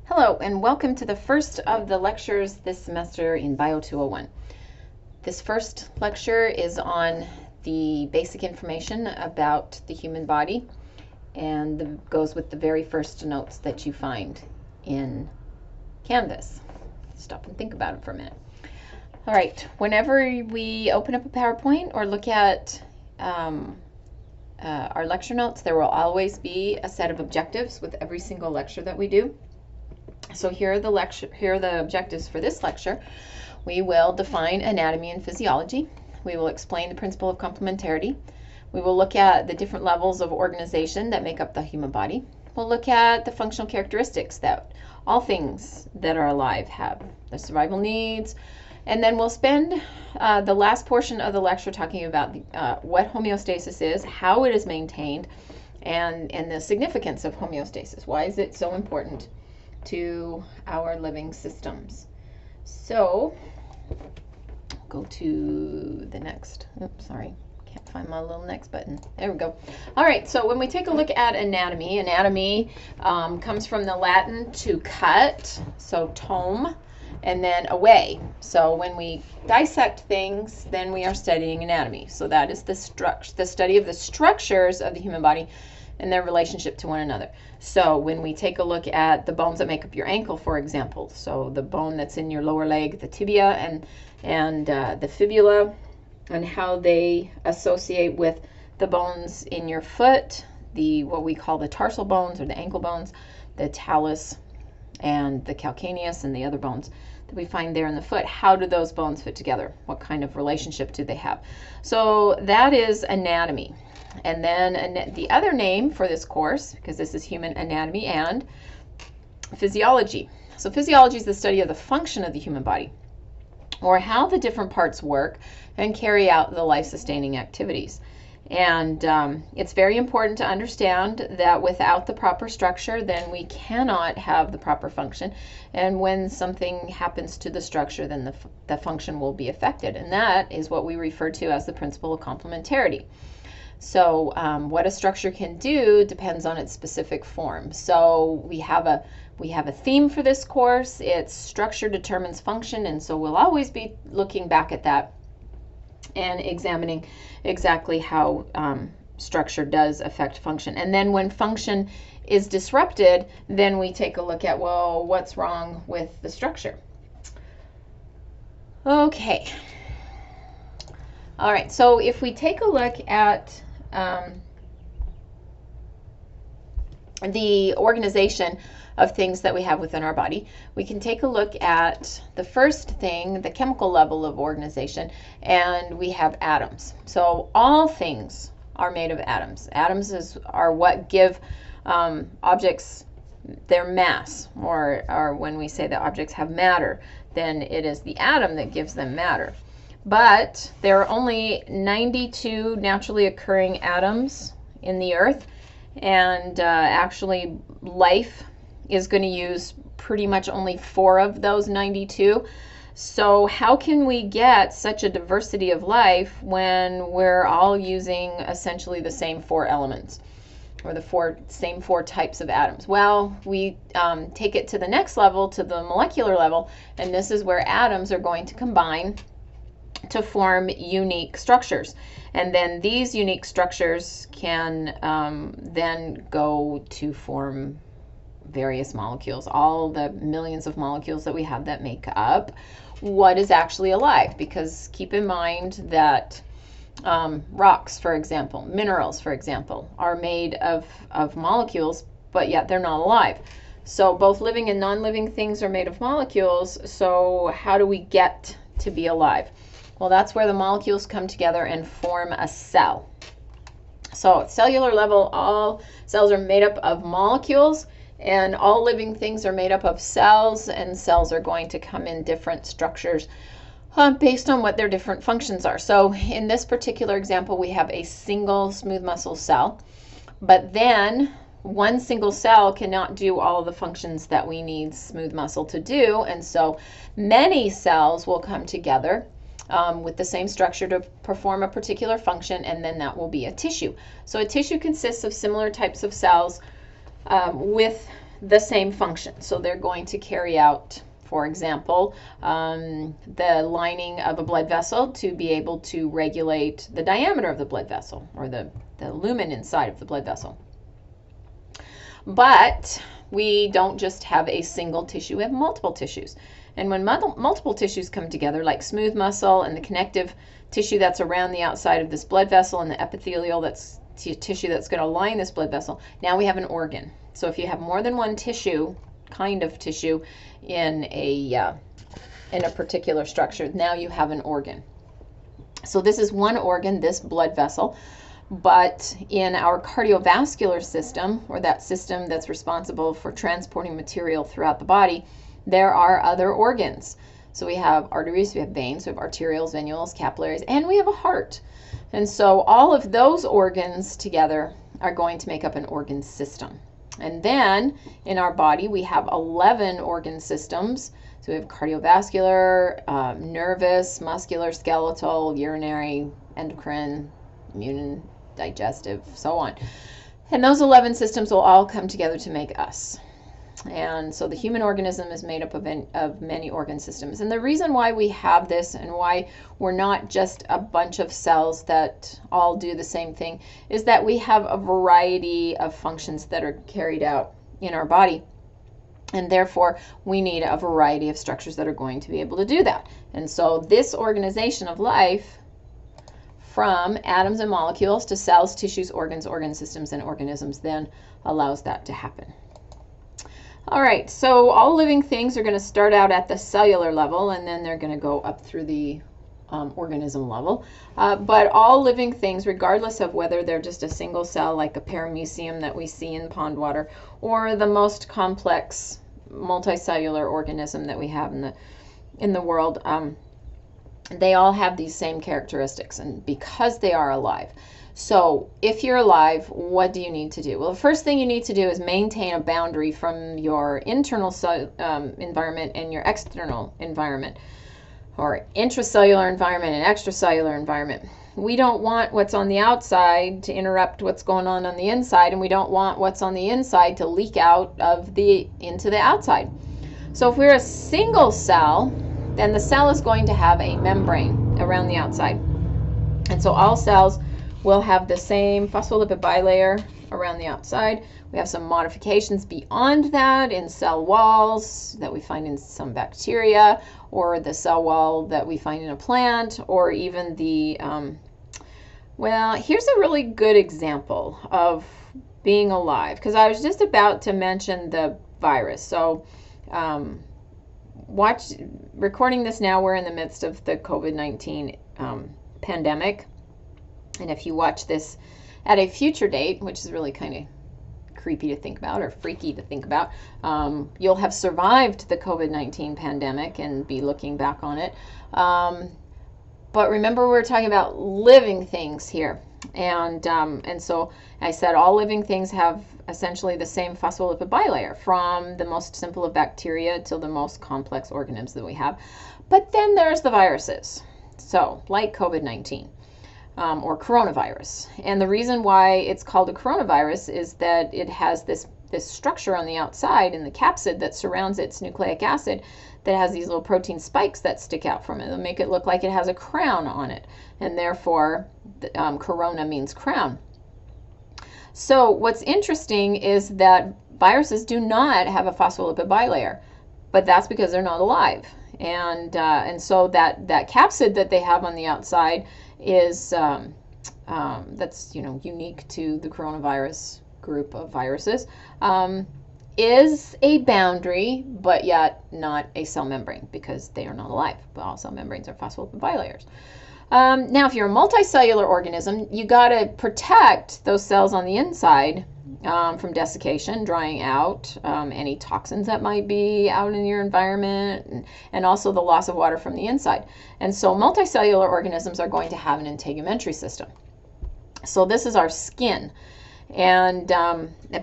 Hello, and welcome to the first of the lectures this semester in Bio 201. This first lecture is on the basic information about the human body and goes with the very first notes that you find in Canvas. Stop and think about it for a minute. All right, whenever we open up a PowerPoint or look at our lecture notes, there will always be a set of objectives with every single lecture that we do. So here are the objectives for this lecture. We will define anatomy and physiology. We will explain the principle of complementarity. We will look at the different levels of organization that make up the human body. We'll look at the functional characteristics that all things that are alive have, the survival needs, and then we'll spend the last portion of the lecture talking about what homeostasis is, how it is maintained, and the significance of homeostasis. Why is it so important to our living systems? So go to the next. Oops, sorry, can't find my little next button. There we go. All right, so when we take a look at anatomy comes from the Latin to cut, so tome, and then away. So when we dissect things, then we are studying anatomy. So that is the study of the structures of the human body and their relationship to one another. So when we take a look at the bones that make up your ankle, for example, so the bone that's in your lower leg, the tibia and the fibula, and how they associate with the bones in your foot, what we call the tarsal bones or the ankle bones, the talus and the calcaneus and the other bones that we find there in the foot. How do those bones fit together? What kind of relationship do they have? So that is anatomy. And then the other name for this course, because this is human anatomy and physiology. So physiology is the study of the function of the human body, or how the different parts work and carry out the life-sustaining activities. And it's very important to understand that without the proper structure, then we cannot have the proper function. And when something happens to the structure, then the function will be affected. And that is what we refer to as the principle of complementarity. So what a structure can do depends on its specific form. So we have a theme for this course. It's structure determines function, and so we'll always be looking back at that and examining exactly how structure does affect function. And then when function is disrupted, then we take a look at, well, what's wrong with the structure? Okay. All right, so if we take a look at the organization of things that we have within our body, we can take a look at the first thing, the chemical level of organization, and we have atoms. So all things are made of atoms. Atoms are what give objects their mass, or when we say that objects have matter, then it is the atom that gives them matter. But there are only 92 naturally occurring atoms in the earth, and actually life is going to use pretty much only 4 of those 92. So how can we get such a diversity of life when we're all using essentially the same 4 elements, or the same 4 types of atoms? Well, we take it to the next level, to the molecular level, and this is where atoms are going to combine to form unique structures. And then these unique structures can then go to form various molecules, all the millions of molecules that we have that make up what is actually alive. Because keep in mind that rocks, for example, minerals, for example, are made of molecules, but yet they're not alive. So both living and non-living things are made of molecules. So how do we get to be alive? Well, that's where the molecules come together and form a cell. So at cellular level, all cells are made up of molecules, and all living things are made up of cells, and cells are going to come in different structures based on what their different functions are. So in this particular example, we have a single smooth muscle cell, but then one single cell cannot do all of the functions that we need smooth muscle to do, and so many cells will come together with the same structure to perform a particular function, and then that will be a tissue. So a tissue consists of similar types of cells with the same function. So they're going to carry out, for example, the lining of a blood vessel to be able to regulate the diameter of the blood vessel, or the lumen inside of the blood vessel. But we don't just have a single tissue, we have multiple tissues. And when multiple tissues come together, like smooth muscle and the connective tissue that's around the outside of this blood vessel, and the epithelial that's tissue that's going to line this blood vessel, now we have an organ. So if you have more than one tissue, kind of tissue, in a particular structure, now you have an organ. So this is one organ, this blood vessel. But in our cardiovascular system, or that system that's responsible for transporting material throughout the body, there are other organs. So we have arteries, we have veins, we have arterioles, venules, capillaries, and we have a heart. And so all of those organs together are going to make up an organ system. And then in our body, we have 11 organ systems. So we have cardiovascular, nervous, muscular, skeletal, urinary, endocrine, immune, digestive, so on. And those 11 systems will all come together to make us. And so the human organism is made up of many organ systems. And the reason why we have this, and why we're not just a bunch of cells that all do the same thing, is that we have a variety of functions that are carried out in our body. And therefore, we need a variety of structures that are going to be able to do that. And so this organization of life, from atoms and molecules to cells, tissues, organs, organ systems, and organisms, then allows that to happen. All right, so all living things are going to start out at the cellular level, and then they're going to go up through the organism level. But all living things, regardless of whether they're just a single cell like a paramecium that we see in pond water, or the most complex multicellular organism that we have in the world, they all have these same characteristics, and because they are alive. So if you're alive, what do you need to do? Well, the first thing you need to do is maintain a boundary from your internal environment and your external environment, or intracellular environment and extracellular environment. We don't want what's on the outside to interrupt what's going on the inside, and we don't want what's on the inside to leak out into the outside. So if we're a single cell, then the cell is going to have a membrane around the outside. And so all cells will have the same phospholipid bilayer around the outside. We have some modifications beyond that in cell walls that we find in some bacteria, or the cell wall that we find in a plant, or even the, well, here's a really good example of being alive, because I was just about to mention the virus. So recording this now, we're in the midst of the COVID-19 pandemic. And if you watch this at a future date, which is really kind of creepy to think about, or freaky to think about, you'll have survived the COVID-19 pandemic and be looking back on it. But remember, we're talking about living things here. And so I said all living things have essentially the same phospholipid bilayer, from the most simple of bacteria to the most complex organisms that we have. But then there's the viruses, so like COVID-19. Or coronavirus. And the reason why it's called a coronavirus is that it has this structure on the outside in the capsid that surrounds its nucleic acid that has these little protein spikes that stick out from it. They'll make it look like it has a crown on it. And therefore, corona means crown. So what's interesting is that viruses do not have a phospholipid bilayer, but that's because they're not alive. And so that capsid that they have on the outside is that's unique to the coronavirus group of viruses, is a boundary, but yet not a cell membrane, because they are not alive. But all cell membranes are phospholipid bilayers. Now, if you're a multicellular organism, you got to protect those cells on the inside from desiccation, drying out, any toxins that might be out in your environment, and also the loss of water from the inside. And so multicellular organisms are going to have an integumentary system. So this is our skin. And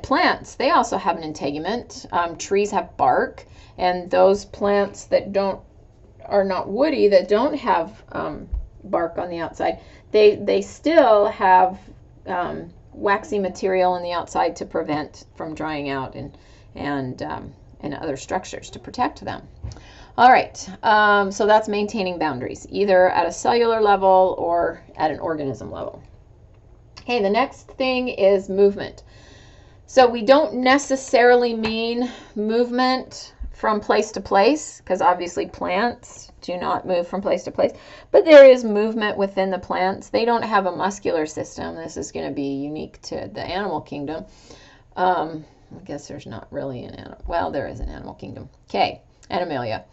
plants, they also have an integument. Trees have bark, and those plants that are not woody, that don't have bark on the outside, they still have waxy material on the outside to prevent from drying out and other structures to protect them. All right, so that's maintaining boundaries, either at a cellular level or at an organism level. Okay, the next thing is movement. So we don't necessarily mean movement from place to place, because obviously plants do not move from place to place, but there is movement within the plants. They don't have a muscular system. This is going to be unique to the animal kingdom. I guess there's not really an animal. Well, there is an animal kingdom. Okay, Animalia.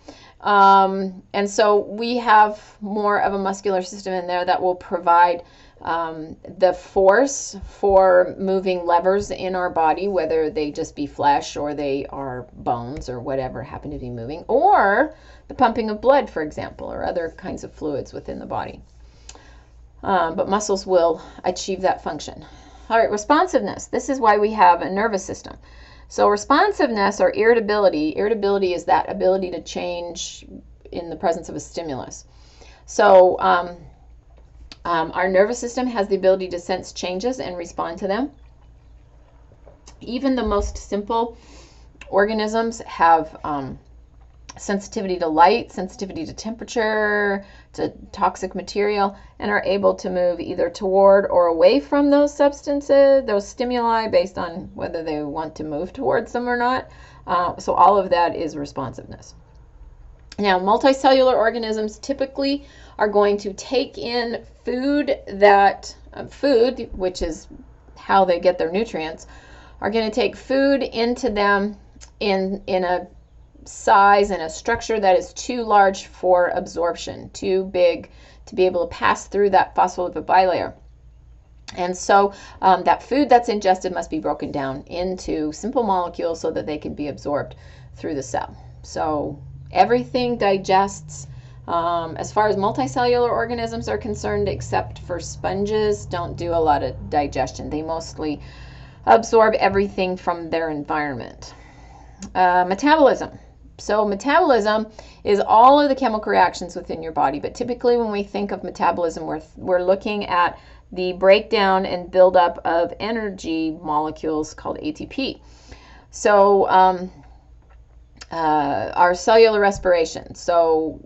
And so we have more of a muscular system in there that will provide the force for moving levers in our body, whether they just be flesh or they are bones or whatever happen to be moving, or the pumping of blood, for example, or other kinds of fluids within the body. But muscles will achieve that function. All right, responsiveness. This is why we have a nervous system. So responsiveness or irritability is that ability to change in the presence of a stimulus. So our nervous system has the ability to sense changes and respond to them. Even the most simple organisms have sensitivity to light, sensitivity to temperature, to toxic material, and are able to move either toward or away from those substances, those stimuli, based on whether they want to move towards them or not. So all of that is responsiveness. Now, multicellular organisms typically are going to take in food, which is how they get their nutrients, are going to take food into them in a size and a structure that is too large for absorption, too big to be able to pass through that phospholipid bilayer. And so that food that's ingested must be broken down into simple molecules so that they can be absorbed through the cell. So everything digests. As far as multicellular organisms are concerned, except for sponges, don't do a lot of digestion. They mostly absorb everything from their environment. Metabolism. So metabolism is all of the chemical reactions within your body, but typically when we think of metabolism, we're looking at the breakdown and buildup of energy molecules called ATP. So our cellular respiration. So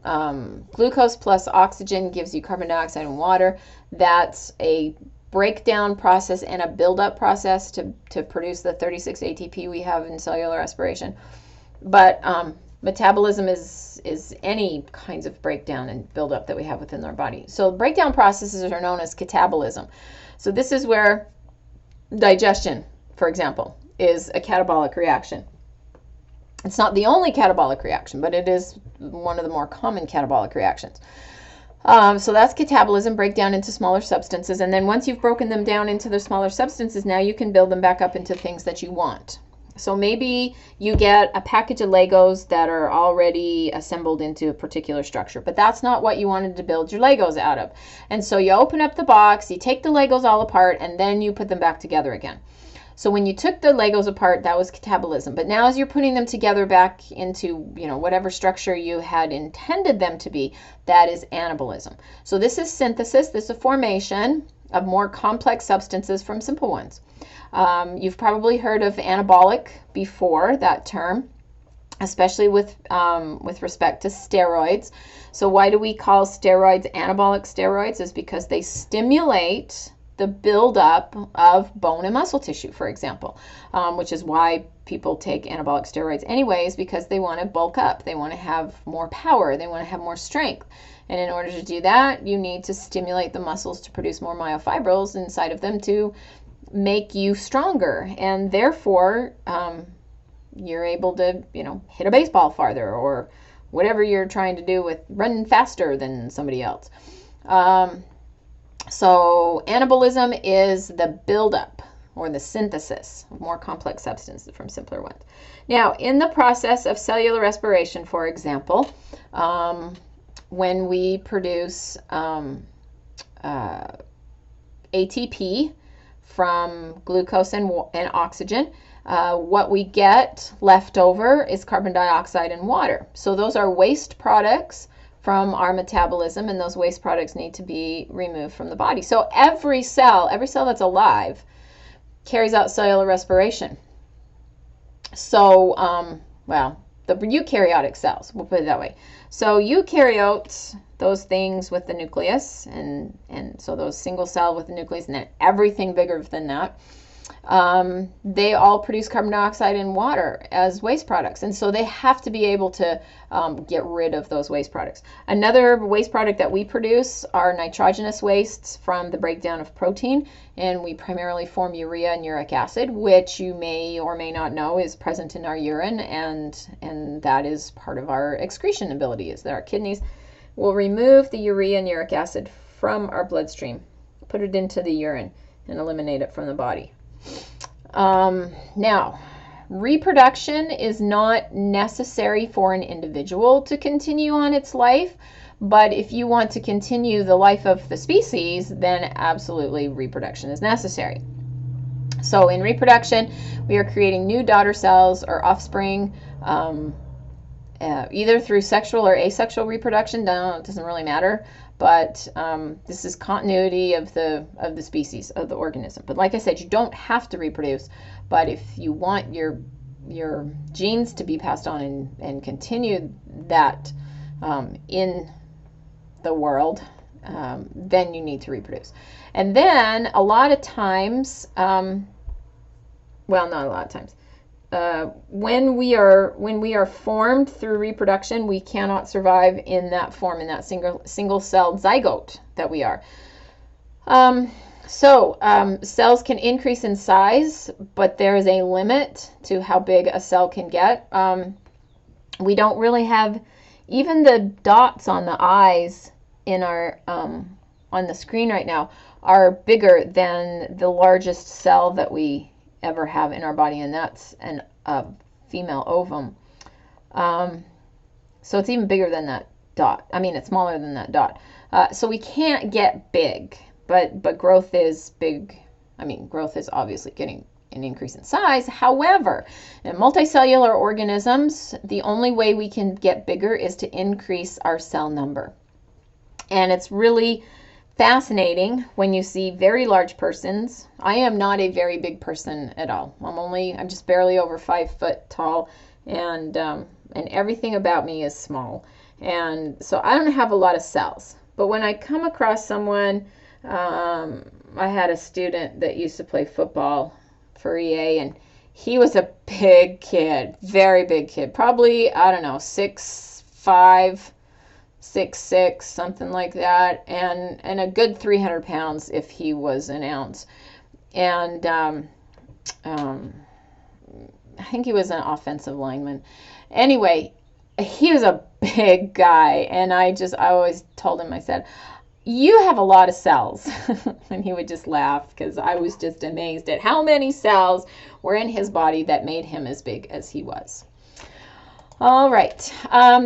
glucose plus oxygen gives you carbon dioxide and water. That's a breakdown process and a buildup process to produce the 36 ATP we have in cellular respiration. But metabolism is any kinds of breakdown and buildup that we have within our body. So breakdown processes are known as catabolism. So this is where digestion, for example, is a catabolic reaction. It's not the only catabolic reaction, but it is one of the more common catabolic reactions. So that's catabolism, breakdown into smaller substances. And then once you've broken them down into the smaller substances, now you can build them back up into things that you want. So maybe you get a package of Legos that are already assembled into a particular structure, but that's not what you wanted to build your Legos out of. And so you open up the box, you take the Legos all apart, and then you put them back together again. So when you took the Legos apart, that was catabolism. But now as you're putting them together back into, whatever structure you had intended them to be, that is anabolism. So this is synthesis. This is formation of more complex substances from simple ones. You've probably heard of anabolic before, that term, especially with respect to steroids. So why do we call steroids anabolic steroids? Is because they stimulate the buildup of bone and muscle tissue, for example, which is why people take anabolic steroids anyways, because they want to bulk up. They want to have more power. They want to have more strength. And in order to do that, you need to stimulate the muscles to produce more myofibrils inside of them to make you stronger. And therefore, you're able to, hit a baseball farther or whatever you're trying to do with running faster than somebody else. So anabolism is the buildup or the synthesis of more complex substances from simpler ones. Now, in the process of cellular respiration, for example, when we produce ATP from glucose and oxygen, what we get left over is carbon dioxide and water. So those are waste products from our metabolism, and those waste products need to be removed from the body. So every cell that's alive carries out cellular respiration. So, well, the eukaryotic cells, we'll put it that way. So eukaryotes, those things with the nucleus, and so those single cell with the nucleus, and then everything bigger than that, they all produce carbon dioxide and water as waste products. And so they have to be able to get rid of those waste products. Another waste product that we produce are nitrogenous wastes from the breakdown of protein. And we primarily form urea and uric acid, which you may or may not know is present in our urine. And that is part of our excretion ability, is that our kidneys will remove the urea and uric acid from our bloodstream, put it into the urine, and eliminate it from the body. Now, reproduction is not necessary for an individual to continue on its life, but if you want to continue the life of the species, then absolutely reproduction is necessary. So in reproduction, we are creating new daughter cells or offspring, either through sexual or asexual reproduction. No, it doesn't really matter. But this is continuity of the species, of the organism. But like I said, you don't have to reproduce. But if you want your genes to be passed on and continue that in the world, then you need to reproduce. And then a lot of times, well, not a lot of times, when we are formed through reproduction, we cannot survive in that form, in that single-celled zygote that we are. Cells can increase in size, but there is a limit to how big a cell can get. We don't really have, even the dots on the eyes in our on the screen right now are bigger than the largest cell that we ever have in our body, and that's a female ovum. So it's even bigger than that dot. I mean, it's smaller than that dot. So we can't get big, but growth is big. I mean, growth is obviously getting an increase in size. However, in multicellular organisms, the only way we can get bigger is to increase our cell number. And it's really fascinating when you see very large persons. I am not a very big person at all. I'm just barely over 5 foot tall, and everything about me is small. And so I don't have a lot of cells. But when I come across someone, I had a student that used to play football for EA, and he was a big kid, very big kid, probably, I don't know, 6'5", 6'6", something like that, and a good 300 pounds if he was an ounce. And I think he was an offensive lineman. Anyway, he was a big guy, and I always told him, I said, "You have a lot of cells." And he would just laugh, because I was just amazed at how many cells were in his body that made him as big as he was. All right,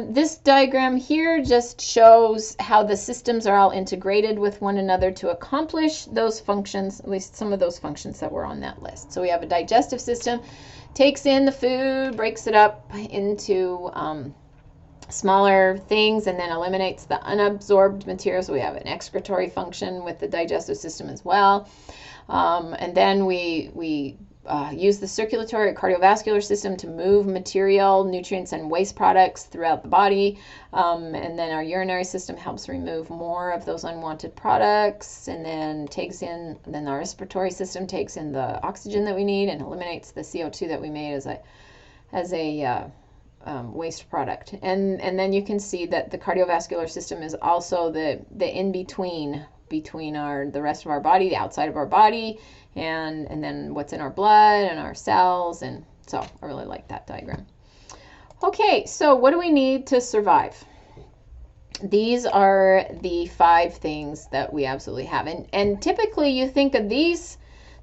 this diagram here just shows how the systems are all integrated with one another to accomplish those functions, at least some of those functions that were on that list. So we have a digestive system, takes in the food, breaks it up into smaller things, and then eliminates the unabsorbed material. So we have an excretory function with the digestive system as well. And then we use the circulatory or cardiovascular system to move material, nutrients, and waste products throughout the body. And then our urinary system helps remove more of those unwanted products, and then our respiratory system takes in the oxygen that we need and eliminates the CO2 that we made as a waste product. And then you can see that the cardiovascular system is also the in-between the rest of our body, the outside of our body, and then what's in our blood and our cells. And so I really like that diagram. Okay, so what do we need to survive? These are the 5 things that we absolutely have. And typically you think of these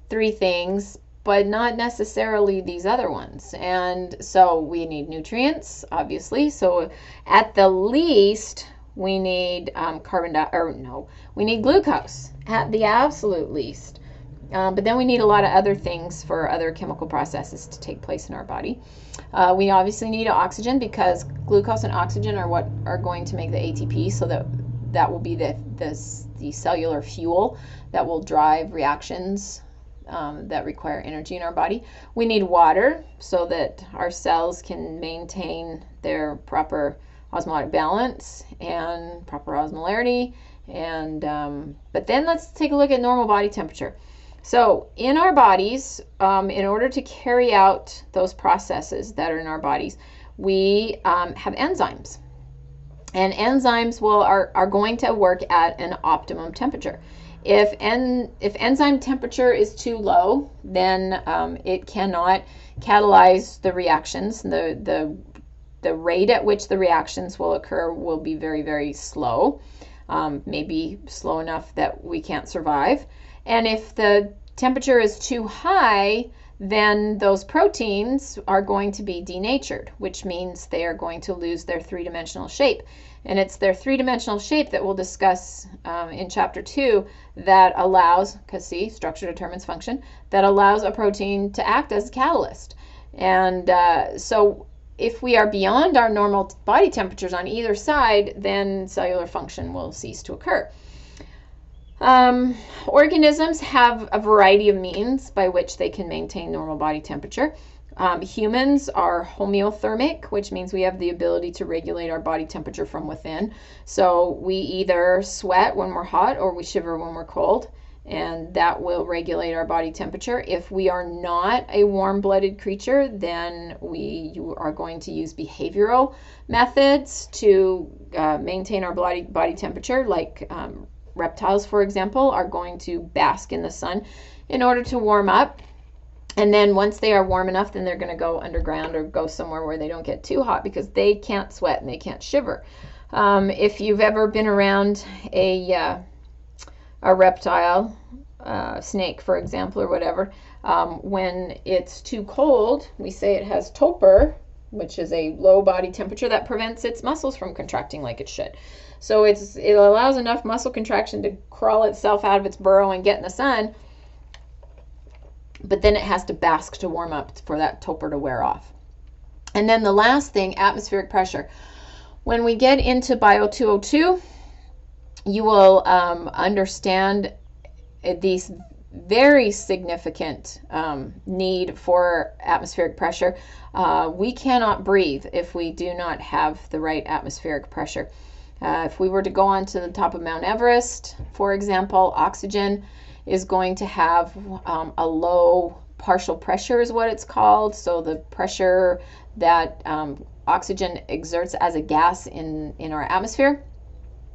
3 things, but not necessarily these other ones. And so we need nutrients, obviously. So at the least, we need we need glucose at the absolute least. But then we need a lot of other things for other chemical processes to take place in our body. We obviously need oxygen, because glucose and oxygen are what are going to make the ATP, so that will be the cellular fuel that will drive reactions that require energy in our body. We need water so that our cells can maintain their proper osmotic balance and proper osmolarity. And but then let's take a look at normal body temperature. So in our bodies, in order to carry out those processes that are in our bodies, we have enzymes. And enzymes are going to work at an optimum temperature. If enzyme temperature is too low, then it cannot catalyze the reactions. The rate at which the reactions will occur will be very, very slow, maybe slow enough that we can't survive. And if the temperature is too high, then those proteins are going to be denatured, which means they are going to lose their three-dimensional shape. And it's their three-dimensional shape that we'll discuss in Chapter 2 that allows, because see, structure determines function, that allows a protein to act as a catalyst. And so if we are beyond our normal body temperatures on either side, then cellular function will cease to occur. Organisms have a variety of means by which they can maintain normal body temperature. Humans are homeothermic, which means we have the ability to regulate our body temperature from within. So we either sweat when we're hot or we shiver when we're cold, and that will regulate our body temperature. If we are not a warm-blooded creature, then you are going to use behavioral methods to maintain our body temperature, like reptiles, for example, are going to bask in the sun in order to warm up. And then once they are warm enough, then they're going to go underground or go somewhere where they don't get too hot because they can't sweat and they can't shiver. If you've ever been around a reptile, snake, for example, or whatever, when it's too cold, we say it has torpor, which is a low body temperature that prevents its muscles from contracting like it should. So it allows enough muscle contraction to crawl itself out of its burrow and get in the sun, but then it has to bask to warm up for that torpor to wear off. And then the last thing, atmospheric pressure. When we get into Bio 202, you will understand these very significant need for atmospheric pressure. We cannot breathe if we do not have the right atmospheric pressure. If we were to go on to the top of Mount Everest, for example, oxygen is going to have a low partial pressure is what it's called. So the pressure that oxygen exerts as a gas in our atmosphere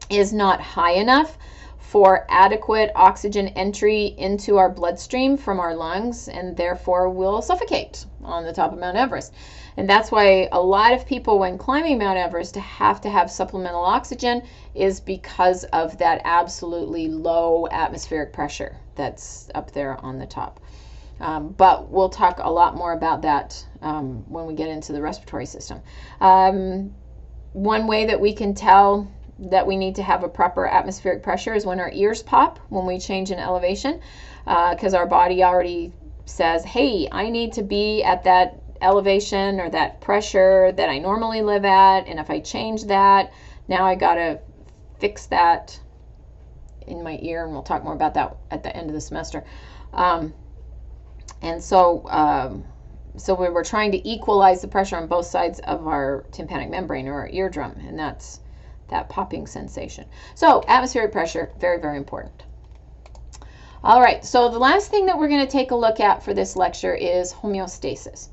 is not high enough for adequate oxygen entry into our bloodstream from our lungs, and therefore will suffocate on the top of Mount Everest. And that's why a lot of people, when climbing Mount Everest, have to have supplemental oxygen, is because of that absolutely low atmospheric pressure that's up there on the top. But we'll talk a lot more about that when we get into the respiratory system. One way that we can tell that we need to have a proper atmospheric pressure is when our ears pop when we change in elevation, because our body already says, hey, I need to be at that elevation or that pressure that I normally live at, and if I change that, now I gotta fix that in my ear, and we'll talk more about that at the end of the semester. And so we're trying to equalize the pressure on both sides of our tympanic membrane or our eardrum, and that's that popping sensation. So atmospheric pressure, very, very important. All right, so the last thing that we're going to take a look at for this lecture is homeostasis.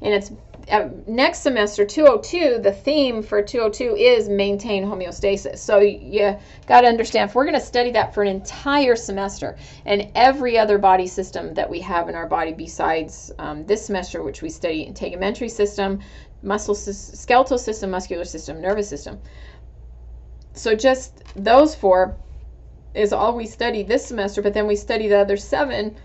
And it's next semester, 202, the theme for 202 is maintain homeostasis. So you got to understand, if we're going to study that for an entire semester, and every other body system that we have in our body besides this semester, which we study integumentary system, skeletal system, muscular system, nervous system. So just those four is all we study this semester, but then we study the other 7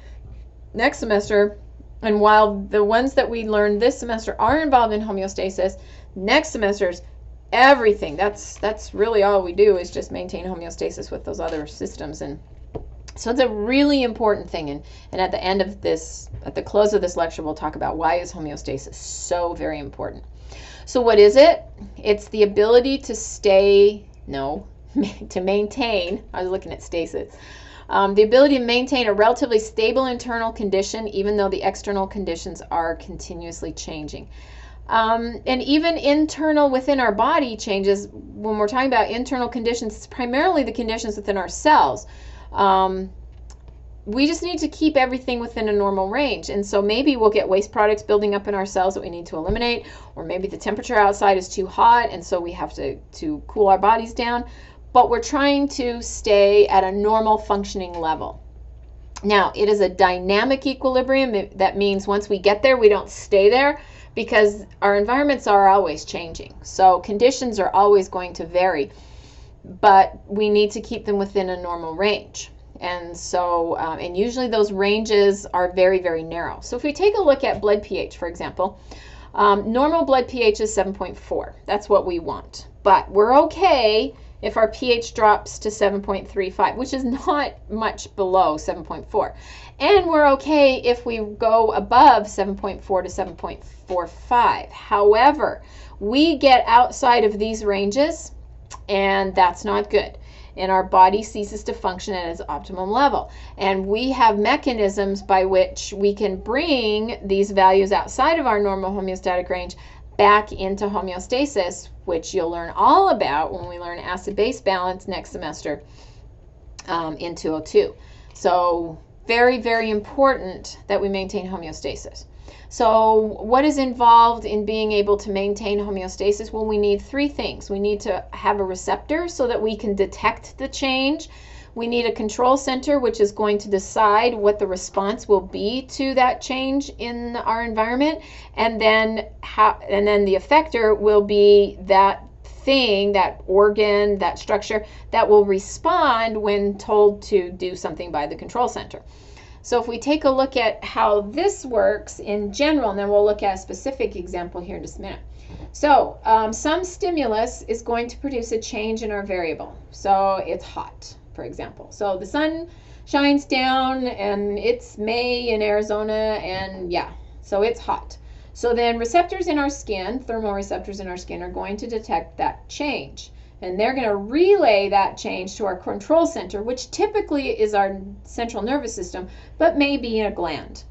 next semester. And while the ones that we learned this semester are involved in homeostasis, next semester's everything. That's really all we do is just maintain homeostasis with those other systems. And so it's a really important thing. And at the end of this, at the close of this lecture, we'll talk about why is homeostasis so very important. So what is it? It's the ability to maintain, I was looking at stasis, The ability to maintain a relatively stable internal condition, even though the external conditions are continuously changing. And even internal within our body changes. When we're talking about internal conditions, it's primarily the conditions within our cells. We just need to keep everything within a normal range. And so maybe we'll get waste products building up in our cells that we need to eliminate, or maybe the temperature outside is too hot and so we have to cool our bodies down. But we're trying to stay at a normal functioning level. Now, it is a dynamic equilibrium. That means once we get there, we don't stay there, because our environments are always changing. So conditions are always going to vary, but we need to keep them within a normal range. And so, and usually those ranges are very, very narrow. So if we take a look at blood pH, for example, normal blood pH is 7.4. That's what we want. But we're okay if our pH drops to 7.35, which is not much below 7.4. And we're okay if we go above 7.4 to 7.45. However, we get outside of these ranges, and that's not good. And our body ceases to function at its optimum level. And we have mechanisms by which we can bring these values outside of our normal homeostatic range back into homeostasis, which you'll learn all about when we learn acid-base balance next semester in 202. So very, very important that we maintain homeostasis. So what is involved in being able to maintain homeostasis? Well, we need three things. We need to have a receptor so that we can detect the change. We need a control center, which is going to decide what the response will be to that change in our environment. And then the effector will be that thing, that organ, that structure that will respond when told to do something by the control center. So if we take a look at how this works in general, and then we'll look at a specific example here in just a minute. So some stimulus is going to produce a change in our variable. So it's hot, for example. So the sun shines down and it's May in Arizona, and yeah, so it's hot. So then receptors in our skin, thermoreceptors in our skin, are going to detect that change. And they're going to relay that change to our control center, which typically is our central nervous system, but may be in a gland.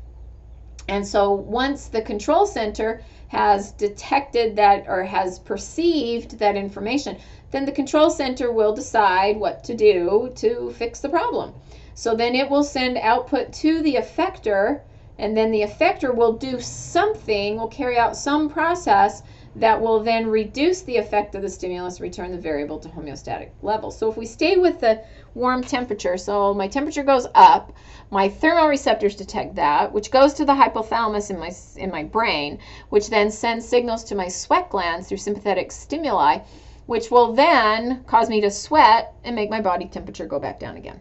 And so once the control center has detected that or has perceived that information, then the control center will decide what to do to fix the problem. So then it will send output to the effector, and then the effector will do something, will carry out some process that will then reduce the effect of the stimulus, return the variable to homeostatic level. So if we stay with the warm temperature, so my temperature goes up, my thermoreceptors detect that, which goes to the hypothalamus in my brain, which then sends signals to my sweat glands through sympathetic stimuli, which will then cause me to sweat and make my body temperature go back down again.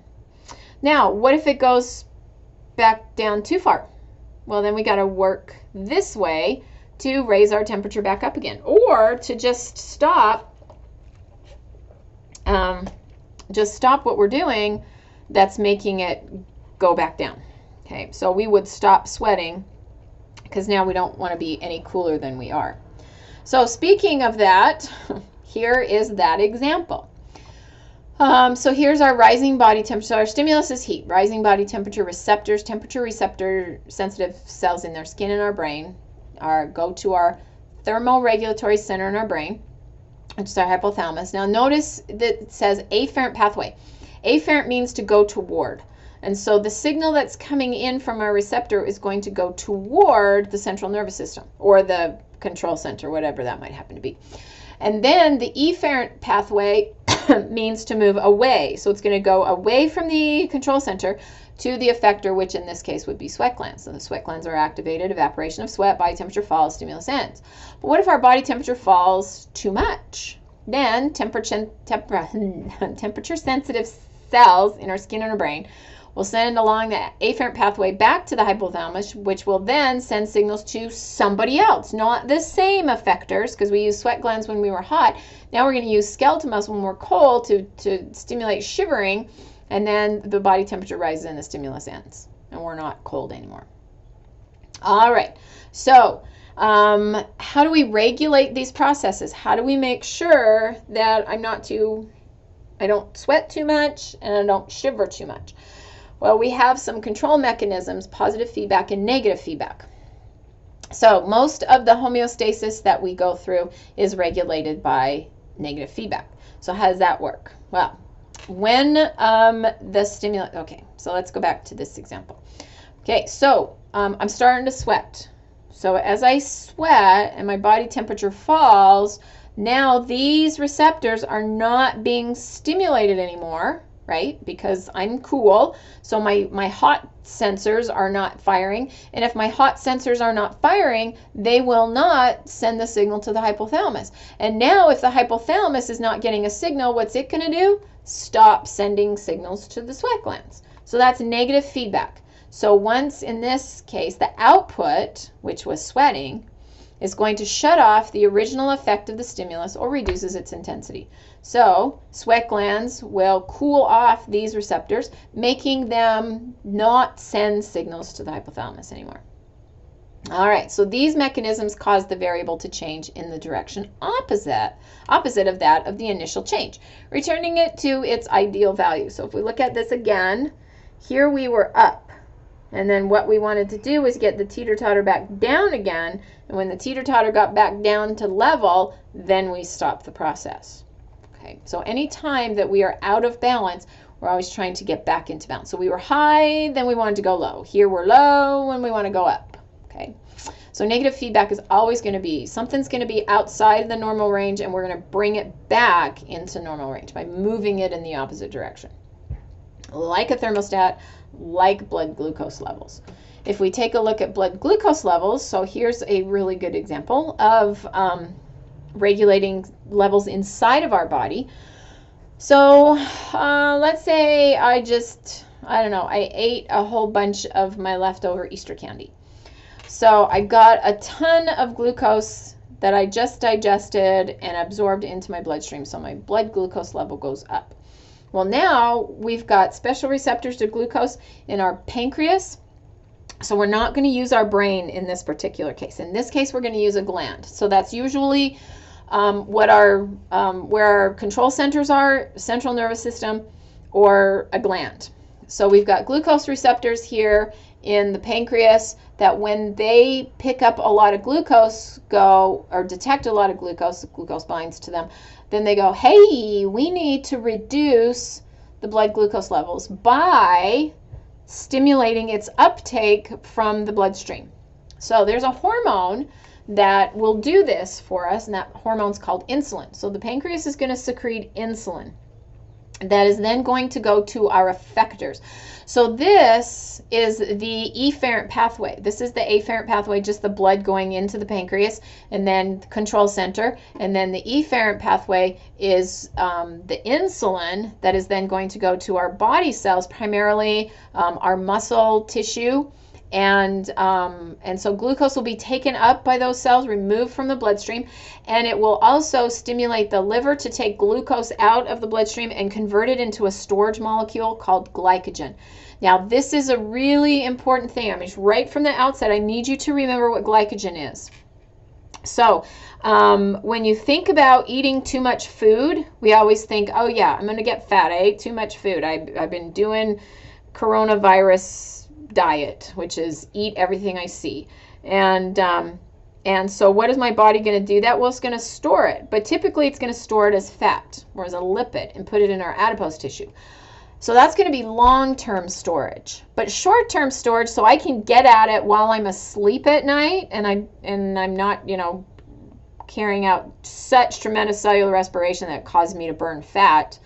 Now, what if it goes back down too far? Well, then we got to work this way to raise our temperature back up again, or to just stop what we're doing that's making it go back down. Okay, so we would stop sweating because now we don't want to be any cooler than we are. So speaking of that, here is that example. So here's our rising body temperature. So our stimulus is heat. Rising body temperature receptors, temperature receptor sensitive cells in their skin and our brain go to our thermoregulatory center in our brain, which is our hypothalamus. Now notice that it says afferent pathway. Afferent means to go toward. And so the signal that's coming in from our receptor is going to go toward the central nervous system, or the control center, whatever that might happen to be. And then the efferent pathway means to move away. So it's going to go away from the control center to the effector, which in this case would be sweat glands. So the sweat glands are activated, evaporation of sweat, body temperature falls, stimulus ends. But what if our body temperature falls too much? Then temperature sensitive cells in our skin and our brain will send along the afferent pathway back to the hypothalamus, which will then send signals to somebody else, not the same effectors, because we use sweat glands when we were hot. Now we're going to use skeletal muscle when we're cold to stimulate shivering, and then the body temperature rises and the stimulus ends, and we're not cold anymore. All right, so how do we regulate these processes? How do we make sure that I don't sweat too much and I don't shiver too much? Well, we have some control mechanisms, positive feedback and negative feedback. So most of the homeostasis that we go through is regulated by negative feedback. So how does that work? Well, when the stimulus, okay, so let's go back to this example. Okay, so I'm starting to sweat. So as I sweat and my body temperature falls, now these receptors are not being stimulated anymore, right? Because I'm cool, so my hot sensors are not firing. And if my hot sensors are not firing, they will not send the signal to the hypothalamus. And now if the hypothalamus is not getting a signal, what's it going to do? Stop sending signals to the sweat glands. So that's negative feedback. So once, in this case, the output, which was sweating, is going to shut off the original effect of the stimulus or reduces its intensity. So sweat glands will cool off these receptors, making them not send signals to the hypothalamus anymore. All right, so these mechanisms cause the variable to change in the direction opposite of that of the initial change, returning it to its ideal value. So if we look at this again, here we were up. And then what we wanted to do was get the teeter-totter back down again. And when the teeter-totter got back down to level, then we stopped the process. Okay, so any time that we are out of balance, we're always trying to get back into balance. So we were high, then we wanted to go low. Here we're low, and we want to go up. Okay, so negative feedback is always going to be, something's going to be outside of the normal range, and we're going to bring it back into normal range by moving it in the opposite direction. Like a thermostat, like blood glucose levels. If we take a look at blood glucose levels, so here's a really good example of regulating levels inside of our body. So let's say I ate a whole bunch of my leftover Easter candy. So I got a ton of glucose that I just digested and absorbed into my bloodstream. So my blood glucose level goes up. Well, now we've got special receptors to glucose in our pancreas. So we're not going to use our brain in this particular case. In this case, we're going to use a gland. So that's usually where our control centers are, central nervous system, or a gland. So we've got glucose receptors here in the pancreas that when they pick up a lot of glucose, detect a lot of glucose binds to them, then they go, hey, we need to reduce the blood glucose levels by stimulating its uptake from the bloodstream. So there's a hormone that will do this for us, and that hormone's called insulin. So the pancreas is going to secrete insulin that is then going to go to our effectors. So this is the efferent pathway. This is the afferent pathway, just the blood going into the pancreas, and then the control center. And then the efferent pathway is the insulin that is then going to go to our body cells, primarily our muscle tissue. And so glucose will be taken up by those cells, removed from the bloodstream, and it will also stimulate the liver to take glucose out of the bloodstream and convert it into a storage molecule called glycogen. Now, this is a really important thing. I mean, right from the outset, I need you to remember what glycogen is. So when you think about eating too much food, we always think, oh yeah, I'm going to get fat. I ate too much food. I've been doing coronavirus diet, which is eat everything I see. And so what is my body going to do that? Well, it's going to store it, but typically it's going to store it as fat or as a lipid and put it in our adipose tissue. So that's going to be long-term storage. But short-term storage, so I can get at it while I'm asleep at night and I'm not, carrying out such tremendous cellular respiration that causes me to burn fat.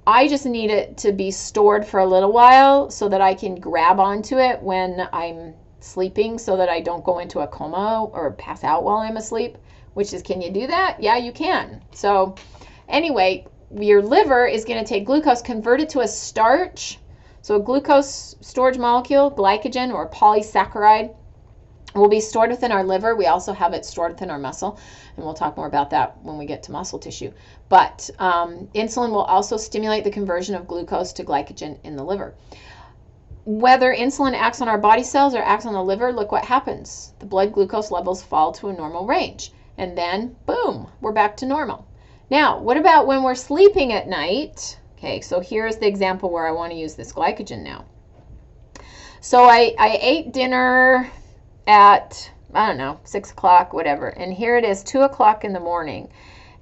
I just need it to be stored for a little while so that I can grab onto it when I'm sleeping so that I don't go into a coma or pass out while I'm asleep, which is, can you do that? Yeah, you can. So anyway, your liver is going to take glucose, convert it to a starch. So a glucose storage molecule, glycogen or polysaccharide, will be stored within our liver. We also have it stored within our muscle, and we'll talk more about that when we get to muscle tissue. But insulin will also stimulate the conversion of glucose to glycogen in the liver. Whether insulin acts on our body cells or acts on the liver, look what happens. The blood glucose levels fall to a normal range, and then, boom, we're back to normal. Now, what about when we're sleeping at night? Okay, so here's the example where I want to use this glycogen now. So I ate dinner at, I don't know, 6 o'clock, whatever. And here it is, 2 o'clock in the morning.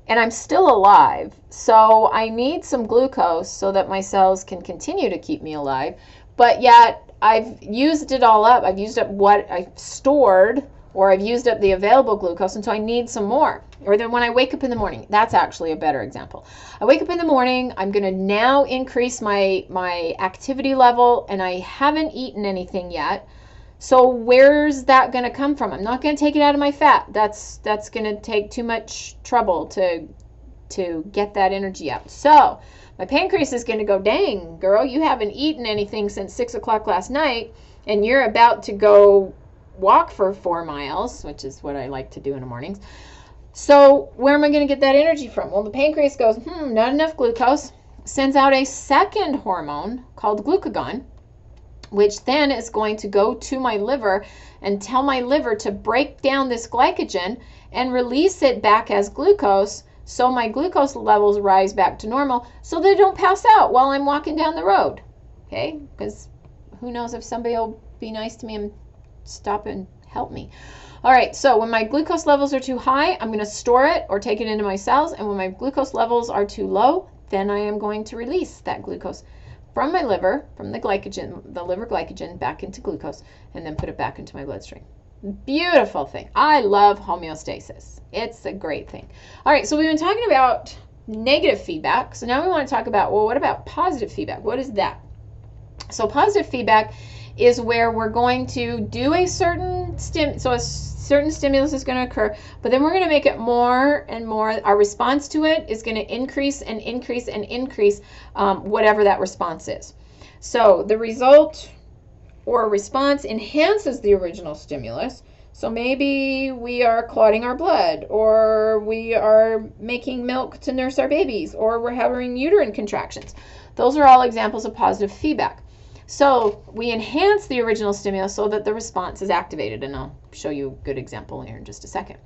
And I'm still alive. So I need some glucose so that my cells can continue to keep me alive. But yet I've used it all up. I've used up what I've stored, or I've used up the available glucose, and so I need some more. Or then when I wake up in the morning, that's actually a better example. I wake up in the morning, I'm going to now increase my activity level, and I haven't eaten anything yet. So where's that going to come from? I'm not going to take it out of my fat. That's going to take too much trouble to get that energy out. So my pancreas is going to go, dang, girl, you haven't eaten anything since 6 o'clock last night, and you're about to go walk for 4 miles, which is what I like to do in the mornings. So where am I going to get that energy from? Well, the pancreas goes, not enough glucose, sends out a second hormone called glucagon, which then is going to go to my liver and tell my liver to break down this glycogen and release it back as glucose, so my glucose levels rise back to normal so they don't pass out while I'm walking down the road. Okay? Because who knows if somebody will be nice to me and stop and help me. All right, so when my glucose levels are too high, I'm going to store it or take it into my cells. And when my glucose levels are too low, then I am going to release that glucose from my liver, from the liver glycogen, back into glucose, and then put it back into my bloodstream. Beautiful thing. I love homeostasis. It's a great thing. All right, so we've been talking about negative feedback. So now we want to talk about, well, what about positive feedback? What is that? So positive feedback is where we're going to do a certain certain stimulus is going to occur, but then we're going to make it more and more. Our response to it is going to increase and increase and increase, whatever that response is. So the result or response enhances the original stimulus. So maybe we are clotting our blood, or we are making milk to nurse our babies, or we're having uterine contractions. Those are all examples of positive feedback. So we enhance the original stimulus so that the response is activated, and I'll show you a good example here in just a second.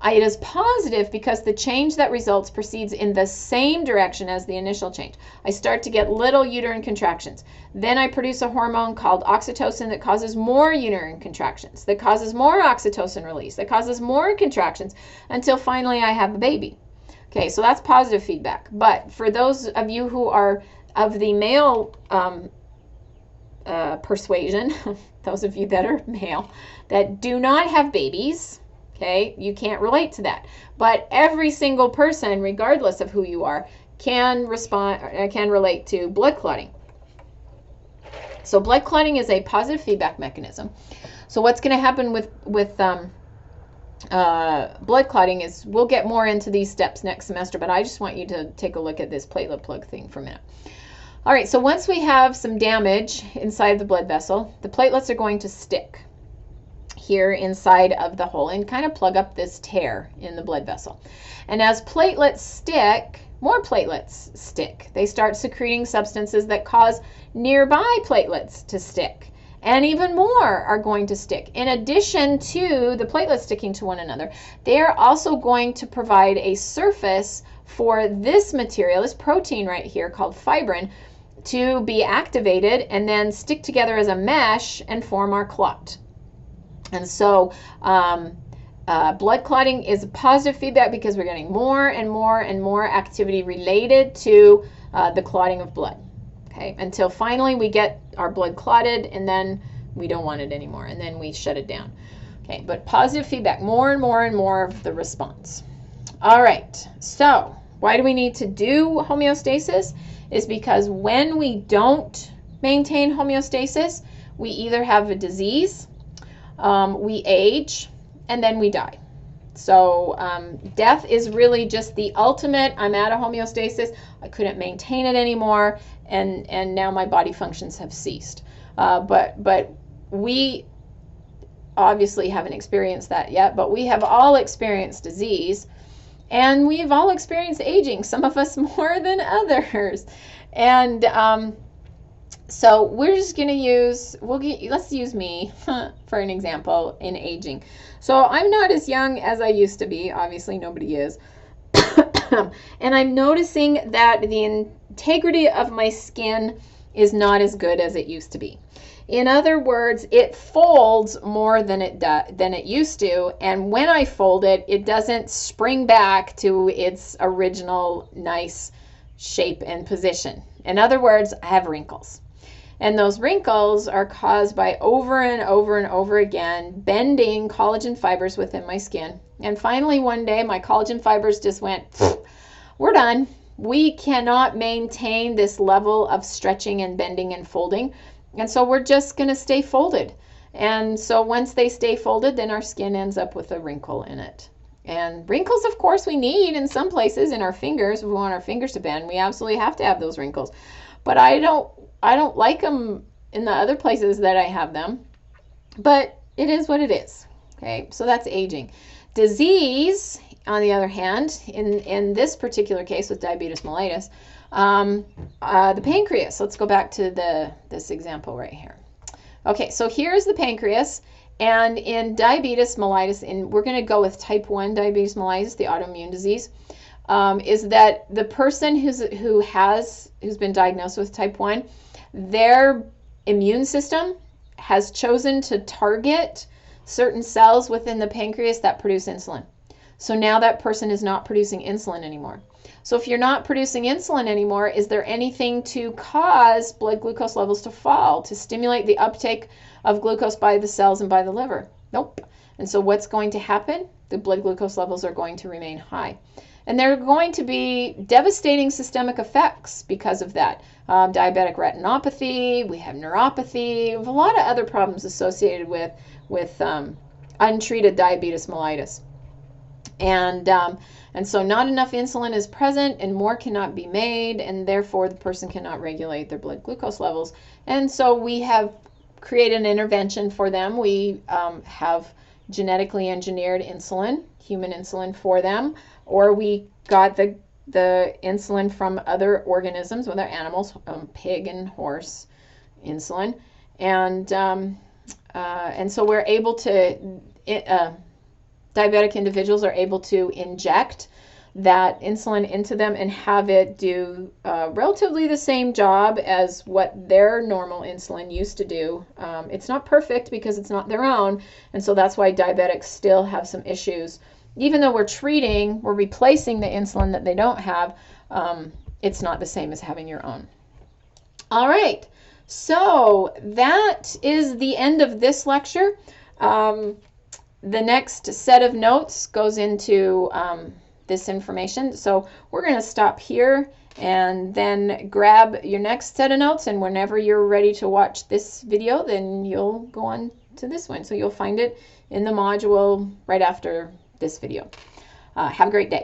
It is positive because the change that results proceeds in the same direction as the initial change. I start to get little uterine contractions. Then I produce a hormone called oxytocin that causes more uterine contractions, that causes more oxytocin release, that causes more contractions, until finally I have a baby. Okay, so that's positive feedback. But for those of you who are of the male persuasion, those of you that are male, that do not have babies, okay, you can't relate to that. But every single person, regardless of who you are, can relate to blood clotting. So blood clotting is a positive feedback mechanism. So what's going to happen with blood clotting is, we'll get more into these steps next semester, but I just want you to take a look at this platelet plug thing for a minute. All right, so once we have some damage inside the blood vessel, the platelets are going to stick here inside of the hole and kind of plug up this tear in the blood vessel. And as platelets stick, more platelets stick. They start secreting substances that cause nearby platelets to stick. And even more are going to stick. In addition to the platelets sticking to one another, they are also going to provide a surface for this material, this protein right here called fibrin, to be activated and then stick together as a mesh and form our clot. And so blood clotting is positive feedback because we're getting more and more and more activity related to the clotting of blood. Okay, until finally we get our blood clotted, and then we don't want it anymore, and then we shut it down. Okay, but positive feedback, more and more and more of the response. All right, so why do we need to do homeostasis? Is because when we don't maintain homeostasis, we either have a disease, we age, and then we die. So death is really just the ultimate, I'm out of homeostasis, I couldn't maintain it anymore, and now my body functions have ceased. But we obviously haven't experienced that yet, but we have all experienced disease, and we've all experienced aging, some of us more than others. And so we're just going to use, let's use me for an example in aging. So I'm not as young as I used to be. Obviously, nobody is. And I'm noticing that the integrity of my skin is not as good as it used to be. In other words, it folds more than it used to, and when I fold it, it doesn't spring back to its original nice shape and position. In other words, I have wrinkles. And those wrinkles are caused by over and over and over again bending collagen fibers within my skin. And finally, one day, my collagen fibers just went, we're done. We cannot maintain this level of stretching and bending and folding. And so we're just going to stay folded. And so once they stay folded, then our skin ends up with a wrinkle in it. And wrinkles, of course, we need in some places in our fingers. If we want our fingers to bend, we absolutely have to have those wrinkles. But I don't like them in the other places that I have them. But it is what it is. Okay, so that's aging. Disease, on the other hand, in this particular case with diabetes mellitus, the pancreas. Let's go back to this example right here. Okay, so here's the pancreas, and in diabetes mellitus, and we're going to go with type 1 diabetes mellitus, the autoimmune disease, is that the person who's been diagnosed with type 1, their immune system has chosen to target certain cells within the pancreas that produce insulin. So now that person is not producing insulin anymore. So if you're not producing insulin anymore, is there anything to cause blood glucose levels to fall, to stimulate the uptake of glucose by the cells and by the liver? Nope. And so what's going to happen? The blood glucose levels are going to remain high. And there are going to be devastating systemic effects because of that. Diabetic retinopathy, we have neuropathy, we have a lot of other problems associated with untreated diabetes mellitus. And so not enough insulin is present and more cannot be made, and therefore the person cannot regulate their blood glucose levels. And so we have created an intervention for them. We have genetically engineered insulin, human insulin for them, or we got the insulin from other organisms, other animals, pig and horse insulin. And so we're able to... diabetic individuals are able to inject that insulin into them and have it do relatively the same job as what their normal insulin used to do. It's not perfect because it's not their own, and so that's why diabetics still have some issues. Even though we're replacing the insulin that they don't have, it's not the same as having your own. All right, so that is the end of this lecture. The next set of notes goes into this information. So we're going to stop here and then grab your next set of notes. And whenever you're ready to watch this video, then you'll go on to this one. So you'll find it in the module right after this video. Have a great day.